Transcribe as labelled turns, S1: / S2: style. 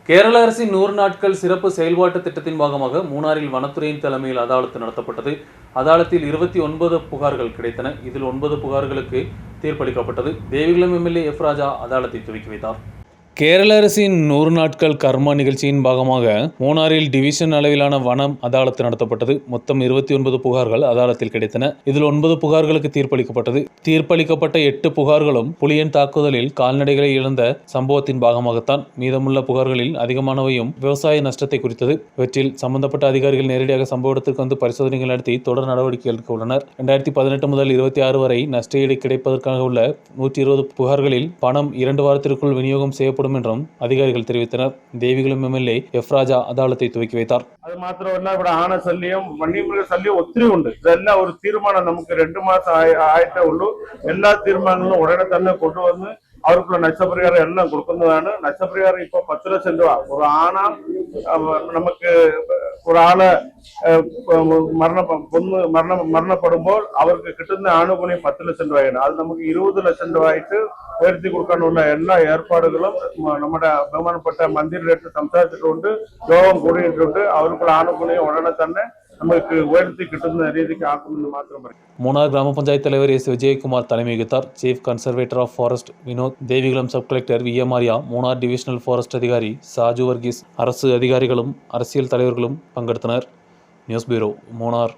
S1: கேரள அரசின் 100 நாட்கள் சிறப்பு செயல்பாட்டு திட்டத்தின் பாகமாக மூணாறில் வனத்துறையின் தலைமையில் அதாலத்து நடத்தப்பட்டது. அதாலத்தில் 29 புகார்கள் கிடைத்தன. இதில் 9 புகார்களுக்கு தீர்ப்பளிக்கப்பட்டது. தேவிகுளம் எம்எல்ஏ எஃப் ராஜா அதாலத்தை துவக்கி வைத்தார். கேரள அரசின் 100 நாட்கள் கர்மா நிகழ்ச்சியின் பாகமாக மூணாறில் டிவிஷன் அளவிலான வனம் அதாலத்து நடத்தப்பட்டது. மொத்தம் 29 புகார்கள் அதாலத்தில் கிடைத்தன. இதில் 9 புகார்களுக்கு தீர்ப்பளிக்கப்பட்டது. தீர்ப்பளிக்கப்பட்ட 8 புகார்களும் புலியின் தாக்குதலில் கால்நடைகளை இழந்த சம்பவத்தின் பாகமாகத்தான். மீதமுள்ள புகார்களில் அதிகமானவையும் விவசாய நஷ்டத்தை குறித்தது. இவற்றில் சம்பந்தப்பட்ட அதிகாரிகள் நேரடியாக சம்பவ இடத்திற்கு வந்து பரிசோதனைகள் நடத்தி தொடர் நடவடிக்கை எடுக்க உள்ளனர். 2018 முதல் 26 வரை நஷ்டஈடு கிடைப்பதற்காக உள்ள 120 புகார்களில் பணம் 2 வாரத்திற்குள் விநியோகம் செய்யப்படும் என்றும் அதிகாரிகள் தெரிவித்தனர். தேவிகுளம் എംഎൽഎ എഫ് രാജ അദാലത്തെ തുവക്കി വയ്ത്താർ.
S2: അത് മാത്രമല്ല ഇവിടെ ആനശല്യം വന്യമൃഗ ശല്യം ഒത്തിരി ഉണ്ട്. ഇതെല്ലാം ഒരു തീരുമാനം നമുക്ക് 2 മാസം ആയിട്ടേ ഉള്ളൂ. എല്ലാ തീരുമാനങ്ങളും ഉടനെ തന്നെ കൊണ്ടുവന്ന് അവർക്കുള്ള നഷ്ടപരിഹാരം എല്ലാം കൊടുക്കുന്നതാണ്. നഷ്ടപരിഹാരം ഇപ്പൊ 10 ലക്ഷം രൂപ. ഒരു ആന നമുക്ക് ഒരാളെ മരണപ്പെടുമ്പോൾ അവർക്ക് കിട്ടുന്ന ആനുകൂല്യം 10 ലക്ഷം രൂപയാണ്. അത് നമുക്ക് 20 ലക്ഷം രൂപയായിട്ട് ഉയർത്തി കൊടുക്കാനുള്ള എല്ലാ ഏർപ്പാടുകളും നമ്മുടെ ബഹുമാനപ്പെട്ട മന്ത്രിയുടെ സംസാരിച്ചിട്ടുണ്ട്. യോഗം കൂടിയിട്ടുണ്ട്. അവർക്കുള്ള ആനുകൂല്യം ഉടനെ തന്നെ நமக்கு உயர்த்தி கிட்டுന്ന രീതിക്ക് ആക്കുമെന്ന് മാത്രം പറയും.
S1: மூணார் கிராம பஞ்சாயத்து தலைவர் எஸ் விஜயகுமார் தலைமை வகித்தார். Chief conservator of forest Vinod, Devikulam sub collector V M Arya, Munnar divisional forest அதிகாரி சாஜு வர்கீஸ், அரசு அதிகாரிகளும் அரசியல் தலைவர்களும் பங்கெடுத்தனர். News bureau, Munnar.